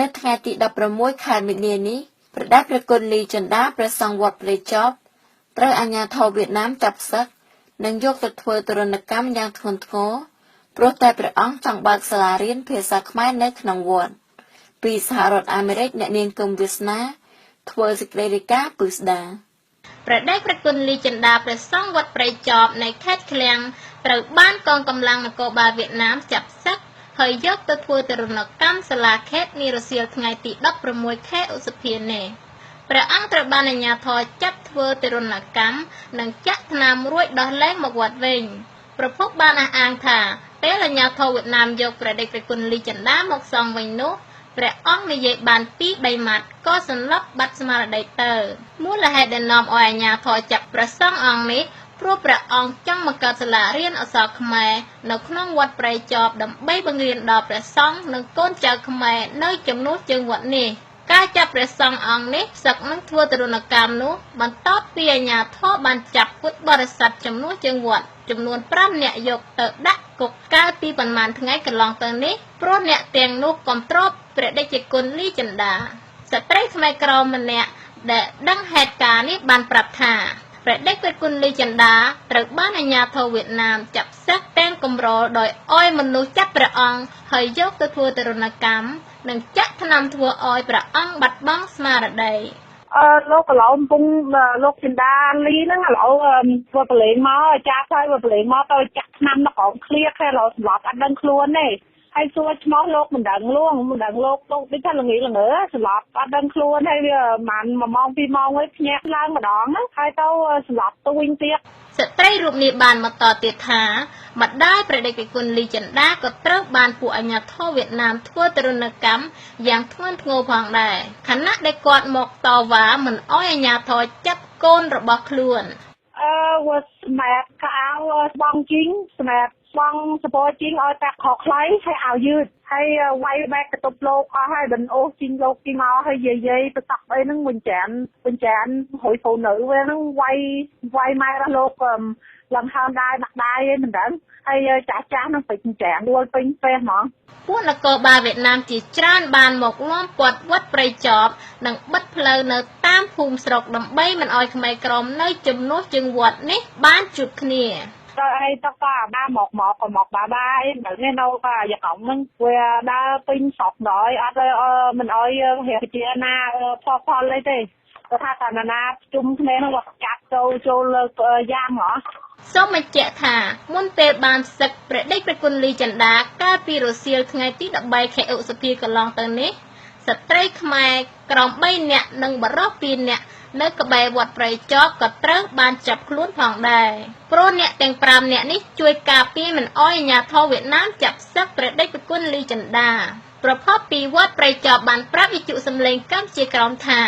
នៅថ្ងៃទី16ខែមីនានេះព្រះដេចព្រះគុណលីចិន្តាព្រះសង្ឃវត្តព្រៃចប់ត្រូវអាជ្ញាធរវៀតណាមចាប់សឹកនិងយកទៅធ្វើទរណកម្មយ៉ាងធ្ងន់ធ្ងរព្រោះតែព្រះអង្គចង់បើកសាលារៀនភាសាខ្មែរនៅក្នុងវត្តពីសហរដ្ឋអាមេរិកអ្នកនាងកុំវាសនាធ្វើសេចក្តីរាយការណ៍ពិស្ដាព្រះដេចព្រះគុណលីចិន្តាព្រះសង្ឃវត្តព្រៃចប់នៃខេត្តឃ្លាំងត្រូវបានកងកម្លាំងនគរបាលវៀតណាមចាប់សឹកហើយយកទៅធ្វើទរណកម្មសាលាខេត្តនារសៀលថ្ងៃទី16ខែឧសភានេះព្រះអង្គត្រូវបានអាជ្ញាធរចាប់ធ្វើទរណកម្មនិងចាក់ថ្នាំរួចដោះលែងមកវត្តវិញប្រភពបានអះអាងថាពេលអាជ្ញាធរវៀតណាមយកព្រះដេចព្រះគុណលីចិន្តាមកសង់វិញនោះព្រះអង្គនិយាយបាន2-3ម៉ាត់ក៏សន្លប់បាត់ស្មារតីទៅមូលហេតុដែលនាំឲ្យអាជ្ញាធរចាប់ព្រះសង្ឃអង្គនេះព្រោះព្រះអង្គចង់បង្កើតសាលារៀនអក្សរខ្មែរនៅក្នុងវត្តព្រៃចប់ដើម្បីបង្រៀនដល់ព្រះសង្ឃនិងកូនចៅខ្មែរនៅចំនួនជើងវត្តនេះការចាប់ព្រះសង្ឃអង្គនេះសឹកនឹងធ្វើទរណកម្មនោះបន្ទាប់ពីអាជ្ញាធរបានចាប់ពុទ្ធបរិស័ទចំនួនជើងវត្តចំនួន5នាក់យកទៅដាក់គុកកាលពីប្រមាណថ្ងៃកន្លងទៅនេះព្រោះអ្នកទាំងនោះគាំទ្រព្រះដេចគុណលីចិន្តាស្ត្រីខ្មែរក្រមម្នាក់ដែលដឹងហេតុការណ៍នេះបានប្រាប់ថាព្រះដេចព្រះគុណលីចិន្តាត្រូវបានអាជ្ញាធរវៀតណាមចាប់សឹកទាំងគម្រោលដោយអោយមនុស្សចាប់ព្រះអង្គហើយយកទៅធ្វើទរណកម្មនិងចាក់ថ្នាំធ្វើអោយព្រះអង្គបាត់បង់ស្មារតីលោកកន្លងពងលោកចិន្តាលីហ្នឹងឥឡូវធ្វើប្រឡែងមកចាស់ហើយប្រឡែងមកទៅចាក់ថ្នាំនៅក្រោមឃ្លៀខែឡូវសម្រាប់អត់ដឹងខ្លួនទេហើយសួរឈ្មោះលោកមិនដឹងលោកដូចថាល្ងសម្រាប់អត់ដឹងខ្លួនហើយវាប្រហែល1ម៉ោង2ម៉ោងហើយភ្ញាក់ឡើងម្ដងហើយទៅសម្រាប់ទៅវិញទៀតស្ត្រីរូបនេះបានបន្តទៀតថាម្ដាយព្រះដេចព្រះគុណលីចិន្តាក៏ត្រូវបានពួកអាជ្ញាធរវៀតណាមធ្វើទរណកម្មយ៉ាងធ្ងន់ធ្ងរផងដែរខណៈដែលគាត់មកតវ៉ាមិនអោយអាជ្ញាធរចាប់កូនរបស់ខ្លួនសម្រាប់កៅស្បង់ជីងសម្រាប់បងសពជីងឲ្យតាក់ខកខ្លៃហើយឲ្យយឺតហើយវាយបែកកតុបលោកអស់ហើយបិណ្ឌអូសជីងលោកជីងមកហើយយាយទៅតាក់អីហ្នឹងបញ្ចានហួយហ្វូននៅវាហ្នឹងវាយម៉ែរបស់លោកឡើងហើមដែរដាក់ដែរឯងមិនដឹងហើយចាស់ហ្នឹងពេញចានដួលពេញពេះហ្មងពួកនគរបាលវៀតណាមជាច្រើនបានមកលំពាត់វត្តព្រៃចប់និងបិទផ្លូវនៅតាមភូមិស្រុកដើម្បីមិនឲ្យខ្មែរក្រមនៅជំនួសជើងវត្តនេះបានជួបគ្នាទៅអីទៅក៏បាមកបាអីមិននេះនៅក៏យកអង្គហ្នឹងវាដើរពេញស្រុកដល់អត់មិនអោយរៀបជាណាផលអីទេគាត់ថាតាណាជុំគ្នាហ្នឹងគាត់ចាត់ចូលលើយ៉ាងហ៎សូមបញ្ជាក់ថាមុនពេលបានសឹកព្រះដេចព្រះគុណលីចិន្តាកាលពីរសៀលថ្ងៃទី13ខែឧសភាកន្លងទៅនេះស្ត្រីខ្មែរក្រោម3នាក់និងបរិសុទ្ធ2នាក់នៅក្បែរវត្តព្រៃចប់ក៏ត្រូវបានចាប់ខ្លួនផងដែរព្រោះអ្នកទាំង5នាក់នេះជួយការពារមិនអោយអាជ្ញាធរវៀតណាមចាប់សឹកព្រះដេចព្រះគុណលីចិន្តាប្រភពពីវត្តព្រៃចប់បានប្រាប់វិទ្យុសំឡេងកម្ពុជាក្រោមថា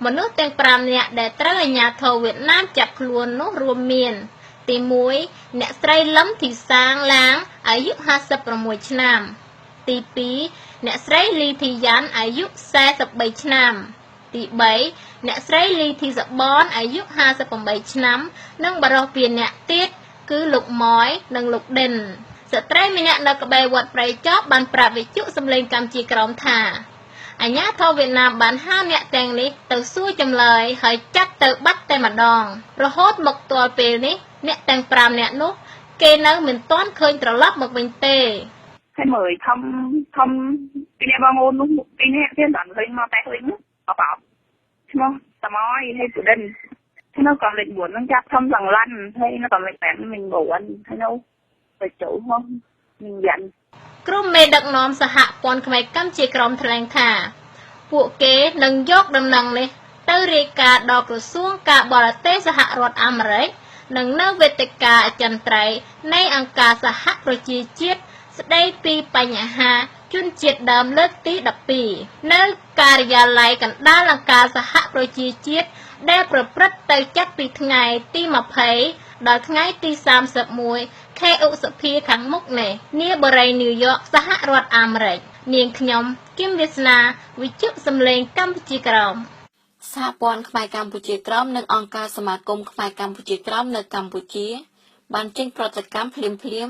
មនុស្សទាំង5នាក់ដែលត្រូវអាជ្ញាធរវៀតណាមចាប់ខ្លួននោះរួមមានទី1អ្នកស្រីលឹមធីសាងឡាងអាយុ56ឆ្នាំទី2អ្នកស្រីលីធីយ៉ាន់អាយុ43ឆ្នាំទី3អ្នកស្រីលីធីសបនអាយុ58ឆ្នាំនិងបរិសុទ្ធ2នាក់ទៀតគឺលោកម៉យនិងលោកដិនស្ត្រីម្នាក់នៅក្បែរវត្តព្រៃចប់បានប្រាប់វិទ្យុសំឡេងកម្ពុជាក្រោមថាអាជ្ញាធរវៀតណាមបានហៅអ្នកទាំងនេះទៅសួរចម្លើយហើយចាប់ទៅបាត់តែម្ដងរហូតមកទល់ពេលនេះអ្នកទាំង5នាក់នោះគេនៅមិនទាន់ឃើញត្រឡប់មកវិញទេហើយមើលធំពីអ្នកបងអូននោះពីនេះទៀតអត់ឃើញមកតែឃើញអបឈ្មោះសម័យហើយពុឌិននៅកំលេច4នឹងចាប់ធំសង្លាន់ហើយនៅកំលេច5វិញ9ហើយនៅទៅចូលមកនឹងយ៉ាងក្រុមមេដឹកនាំសហព័ន្ធខ្មែរកម្ពុជាក្រោមថ្លែងថាពួកគេនឹងយកដំណឹងនេះទៅរាយការណ៍ដល់ក្រសួងការបរទេសសហរដ្ឋអាមេរិកនិងនៅវេទិកាអចិន្ត្រៃយ៍នៃអង្គការសហប្រជាជាតិស្ដីពីបញ្ហាជនជាតិដើមលើកទី12នៅការិយាល័យកណ្ដាលអង្គការសហប្រជាជាតិដែលប្រព្រឹត្តទៅចាប់ពីថ្ងៃទី20ដល់ថ្ងៃទី31ខែឧសភាខាងមុខនេះនាបូរីញូវយ៉កសហរដ្ឋអាមេរិកនាងខ្ញុំគឹមវាសនាវិទ្យុសំឡេងកម្ពុជាក្រោមសហព័ន្ធខ្មែរកម្ពុជាក្រោមនិងអង្គការសមាគមខ្មែរកម្ពុជាក្រោមនៅកម្ពុជាបានចេញប្រតិកម្មភ្លាម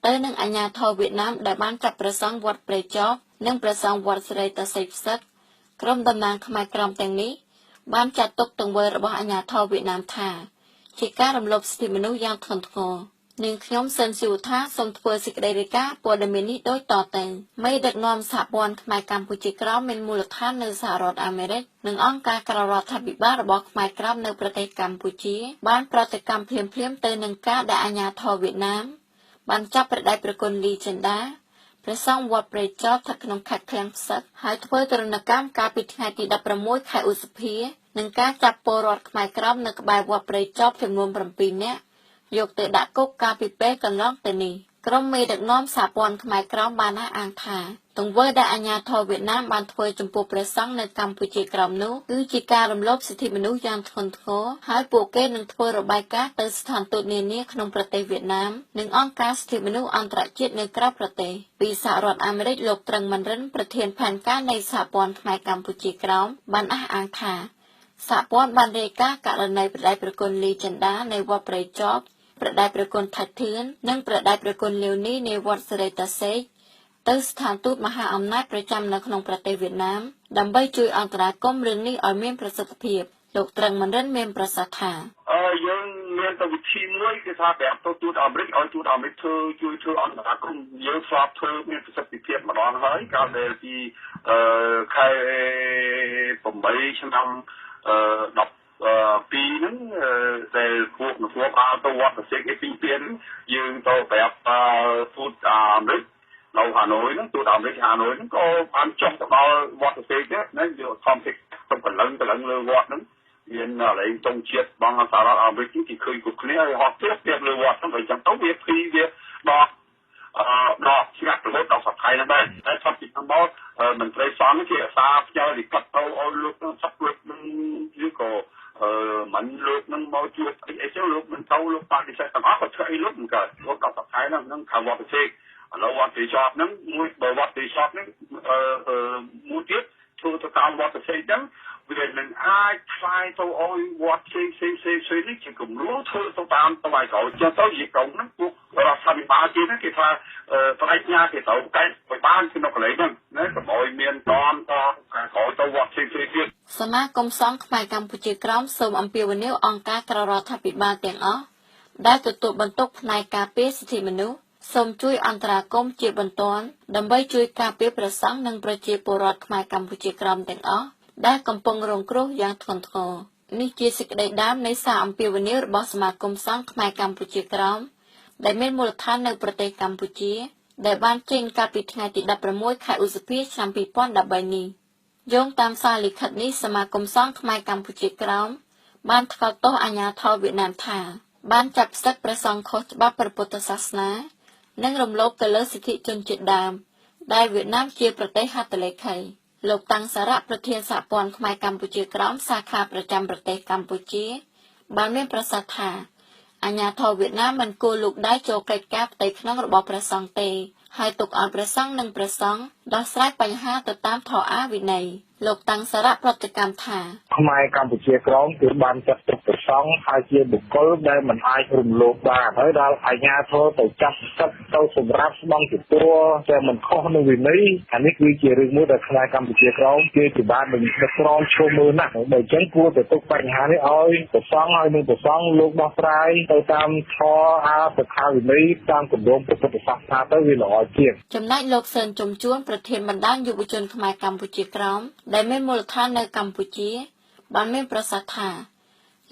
ទៅនឹងអាជ្ញាធរវៀតណាមដែលបានចាប់ព្រះសង្ឃវត្តព្រៃចប់និងព្រះសង្ឃវត្តស្រីតសីផ្សឹកក្រុមតំណាងខ្មែរក្រមទាំងនេះបានចាត់ទុកទង្វើរបស់អាជ្ញាធរវៀតណាមថាជាការរំលោភសិទ្ធិមនុស្សយ៉ាងធ្ងន់ធ្ងរនាងខ្ញុំសិនស៊ីវថាសូមធ្វើសេចក្តីរាយការណ៍ព័ត៌មាននេះដូចតទៅមេដឹកនាំសហព័ន្ធខ្មែរកម្ពុជាក្រោមមានមូលដ្ឋាននៅសហរដ្ឋអាមេរិកនិងអង្គការក្រៅរដ្ឋាភិបាលរបស់ខ្មែរក្រោមនៅប្រទេសកម្ពុជាបានប្រតិកម្មភ្លាមៗទៅនឹងការដែលអាជ្ញាធរវៀតណាមបានចាប់ព្រះដៃប្រគុណលីចិន្តាព្រះសង្ឃវត្តព្រៃចប់ស្ថិតក្នុងខេត្តឃ្លាំងផ្សិតហើយធ្វើទរណកម្មកាលពីថ្ងៃទី16ខែឧសភានឹងការចាប់ពលរដ្ឋខ្មែរក្រមនៅក្បែរវត្តព្រៃចប់ចំនួន7នាក់យកទៅដាក់គុកកាលពីពេលកន្លងទៅនេះក្រុមមេដឹកនាំសហព័ន្ធខ្មែរក្រមបានអះអាងថាទង្វើដែលអាជ្ញាធរវៀតណាមបានធ្វើចំពោះព្រះសង្ឃនៅកម្ពុជាក្រោមនោះគឺជាការរំលោភសិទ្ធិមនុស្សយ៉ាងធ្ងន់ធ្ងរហើយពួកគេនឹងធ្វើរបាយការណ៍ទៅស្ថានទូតនានាក្នុងប្រទេសវៀតណាមនិងអង្គការសិទ្ធិមនុស្សអន្តរជាតិនៅក្រៅប្រទេសពីសហរដ្ឋអាមេរិកលោកត្រឹងម៉ាន់រិនប្រធានផែនការនៃសហព័ន្ធខ្មែរកម្ពុជាក្រោមបានអះអាងថាសហព័ន្ធបានរាយការណ៍ករណីព្រះដៃប្រគុណលីចិន្តានៅវត្តព្រៃចប់ព្រះដៃប្រគុណថាច់ធឿននិងព្រះដៃប្រគុណលាវនីនៃវត្តសេរីតាសេកទៅស្ថានទូតមហាអំណាចប្រចាំនៅក្នុងប្រទេសវៀតណាមដើម្បីជួយអន្តរាគមន៍រឿងនេះឲ្យមានប្រសិទ្ធភាពលោកត្រឹងម៉ាន់រិនមានប្រសាសន៍ថាយើងមានទៅវិធីមួយគឺថាប្រាប់ទៅទូតអាមេរិកឲ្យទូតអាមេរិកធ្វើជួយធ្វើអន្តរាគមន៍យើងស្រាប់ធ្វើមានប្រសិទ្ធភាពម្ដងហើយកាលដែលពីខែ8ឆ្នាំ12ហ្នឹងដែលពួកនគរបាលទៅវត្តប្រសិទ្ធឯពីទៀតយើងទៅប្រាប់ទូតអាមេរិកនៅហាណូយហ្នឹងទូតអាមេរិកហាណូយហ្នឹងក៏បានចុះទៅដល់វត្តប្រសិទ្ធដែរណាយកខំតិចទៅកន្លងលើវត្តហ្នឹងមានอะไรតងជាតិបងសហរដ្ឋអាមេរិកគេឃើញគ្រប់គ្នាហើយហត់ទៀតលើវត្តហ្នឹងហើយចឹងទៅវាភីវាដកស្ងាត់រហូតដល់សប្តាហ៍ហ្នឹងដែរតែថាពីខាងមកមន្ត្រីសង្ឃគេអាសាផ្ញើលិខិតទៅឲ្យលោកនឹងសັບលោកនឹងឬក៏មិនលោកនឹងមកជួបអីចឹងលោកមិនទៅលោកបដិសេធទាំងអស់ក៏ធ្វើអីលោកមិនកើតលោកដល់សប្តាហ៍ហ្នឹងខាងវត្តប្រទេសឥឡូវវត្តទីចប់ហ្នឹងមួយបើវត្តទីចប់ហ្នឹងមួយទៀតធ្វើទៅតាមវត្តប្រទេសហ្នឹងវានឹងអាចខ្លាយទៅឲ្យវត្តផ្សេងនេះជាគំរូធ្វើទៅតាមទៅឲ្យក្រោយចុះទៅជាក្រុមហ្នឹងពួករដ្ឋាភិបាលទៀតគេថាបដិញ្ញាគេទៅតែបានក្នុងកន្លែងហ្នឹងណាកុំឲ្យមានតនក្រោយទៅវត្តផ្សេងទៀតសមាគមសង្ឃខ្មែរកម្ពុជាក្រោមសូមអំពាវនាវអង្គការក្រៅរដ្ឋាភិបាលទាំងអស់ដែលទទួលបន្ទុកផ្នែកការពារសិទ្ធិមនុស្សសូមជួយអន្តរាគមន៍ជាបន្ទាន់ដើម្បីជួយការពារព្រះសង្ឃនិងប្រជាពលរដ្ឋខ្មែរកម្ពុជាក្រោមទាំងអស់ដែលកំពុងរងគ្រោះយ៉ាងធ្ងន់ធ្ងរនេះជាសេចក្តីដើមនៃសារអំពាវនាវរបស់សមាគមសង្ឃខ្មែរកម្ពុជាក្រោមដែលមានមូលដ្ឋាននៅប្រទេសកម្ពុជាដែលបានចេញកាលពីថ្ងៃទី16ខែឧសភាឆ្នាំ2013នេះយោងតាមសារលិខិតនេះសមាគមសង្ឃខ្មែរកម្ពុជាក្រោមបានថ្កោលទោសអាជ្ញាធរវៀតណាមថាបានចាប់ផ្សឹកព្រះសង្ឃខុសច្បាប់ព្រះពុទ្ធសាសនានិងរំលោភទៅលើសិទ្ធិជនជាតិដើមដែលវៀតណាមជាប្រទេសហត្ថលេខីលោកតាំងសារៈប្រធានសហព័ន្ធខ្មែរកម្ពុជាក្រោមសាខាប្រចាំប្រទេសកម្ពុជាបានមានប្រសាសន៍ថាអាជ្ញាធរវៀតណាមមិនគួរលូកដៃចូលកិច្ចការផ្ទៃក្នុងរបស់ព្រះសង្ឃទេហើយទុកឲ្យព្រះសង្ឃនិងព្រះសង្ឃដោះស្រាយបញ្ហាទៅតាមធម៌អាវិន័យលោកតាំងសារៈប្រតិកម្មថាខ្មែរកម្ពុជាក្រមគឺបានចាត់ទុកព្រះសង្ឃហើយជាបុគ្គលដែលមិនអាចរំលោភបានហើយដល់អាជ្ញាធរទៅចាប់សិទ្ធិទៅសម្រាប់ស្បង់ទទួលតែមិនខុសនឹងវិន័យអានេះគឺជារឿងមួយដែលខ្មែរកម្ពុជាក្រមគេជាបាននឹងដឹកក្រមឈ្មោះមើលណាស់បើអញ្ចឹងគួរតែទុកបញ្ហានេះឲ្យព្រះសង្ឃហើយនឹងព្រះសង្ឃលោកដោះស្រាយទៅតាមធម៌អាសិក្ខាវិន័យតាមគម្រោងព្រះពុទ្ធសាសនាទៅវាល្អជាងចំណែកលោកសឿនជំជួនប្រធានបណ្ដាញយុវជនខ្មែរកម្ពុជាក្រោមដែលមានមូលដ្ឋាននៅកម្ពុជាបានមានប្រសាសន៍ថា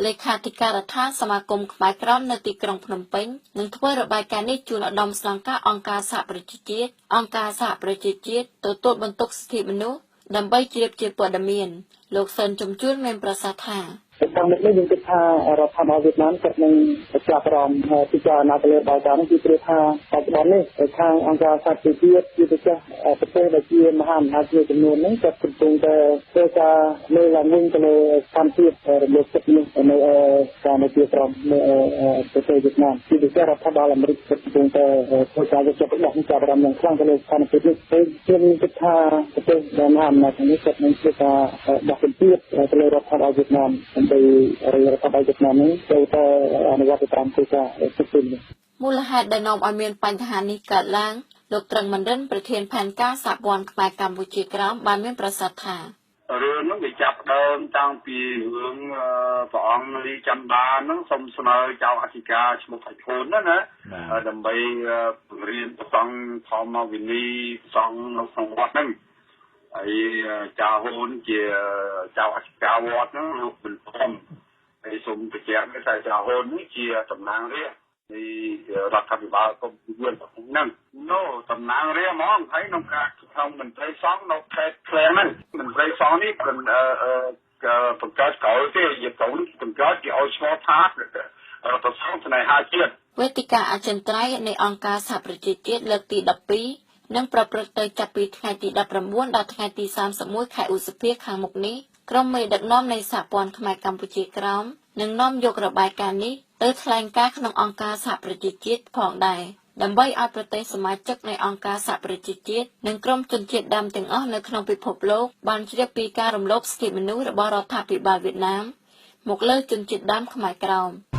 លេខាធិការដ្ឋានសមាគមខ្មែរក្រមនៅទីក្រុងភ្នំពេញនឹងធ្វើរបាយការណ៍នេះជូនឧត្តមស្នងការអង្គការសហប្រជាជាតិអង្គការសហប្រជាជាតិទទួលបន្ទុកសិទ្ធិមនុស្សដើម្បីជ្រាបជាព័ត៌មានលោកសឿនជំជួនមានប្រសាសន៍ថាតាមនេះយើងគិតថារដ្ឋាភិបាលវៀតណាមគាត់នឹងចាប់អារម្មណ៍ពិចារណាទៅលើបាយការនេះគឺព្រោះថាបច្ចុប្បន្ននេះខាងអង្គការសហប្រជាជាតិជាពិសេសប្រទេសដែលជាមហាអំណាចមួយចំនួនហ្នឹងគាត់កំពុងតែធ្វើការលើកឡើងវិញទៅលើស្ថានភាពរំលោភសិទ្ធិមនុស្សនៅការនៅទីក្រុងនៅប្រទេសវៀតណាមជាពិសេសរដ្ឋាភិបាលអាមេរិកគាត់កំពុងតែធ្វើការយកចិត្តទុកដាក់ចាប់អារម្មណ៍យ៉ាងខ្លាំងទៅលើស្ថានភាពនេះហើយខ្ញុំគិតថាប្រទេសដែលមហាអំណាចនេះគាត់នឹងធ្វើការដោះសម្ពាធទៅលើរដ្ឋាភិបាលវៀតណាមដើម្បីរដ្ឋាភិបាលវៀតណាមនេះចូលទៅអនុវត្តតាមគោលការណ៍សិទ្ធិមនុស្ស មូលហេតុដែលនាំឲ្យមានបញ្ហានេះកើតឡើងលោកត្រឹងមណ្ឌិនប្រធានផែនការសហព័ន្ធខ្មែរកម្ពុជាក្រោមបានមានប្រសាសន៍ថារឿងនោះវាចាប់ដើមតាំងពីរឿងព្រះអង្គលីចន្ទបាហ្នឹងសូមស្នើចៅអធិការឈ្មោះថៃភូនណាដើម្បីបង្រៀនប្រសង់ធម្មវិន័យប្រសង់នៅក្នុងវត្តហ្នឹងហើយចៅហ៊ុនជាចៅអធិការវត្តហ្នឹងលោកប៊ុនធំហើយសូមបញ្ជាក់ថាចៅហ៊ុននេះជាតំណាងរាស្ត្រនៃរដ្ឋាភិបាលកម្ពុជាហ្នឹងនោះតំណាងរាស្ត្រហ្មងហើយក្នុងការក្នុងមន្ត្រីសង្ឃនៅខេត្តឃ្លាំងហ្នឹងមន្ត្រីសង្ឃនេះបង្កើតក្រោយទេយកទៅបង្កើតគេឲ្យឈ្មោះថាប្រសងស្នេហាជាតិវេទិកាអចិន្ត្រៃយ៍នៃអង្គការសហប្រជាជាតិលើកទី12នឹងប្រព្រឹត្តទៅចាប់ពីថ្ងៃទី19ដល់ថ្ងៃទី31ខែឧសភាខាងមុខនេះក្រុមមេដឹកនាំនៃសហព័ន្ធខ្មែរកម្ពុជាក្រោមនឹងនាំយករបាយការណ៍នេះទៅថ្លែងការណ៍ក្នុងអង្គការសហប្រជាជាតិផងដែរដើម្បីឲ្យប្រទេសសមាជិកនៃអង្គការសហប្រជាជាតិនិងក្រុមជនជាតិដើមទាំងអស់នៅក្នុងពិភពលោកបានជ្រាបពីការរំលោភសិទ្ធិមនុស្សរបស់រដ្ឋាភិបាលវៀតណាមមកលើជនជាតិដើមខ្មែរក្រោម។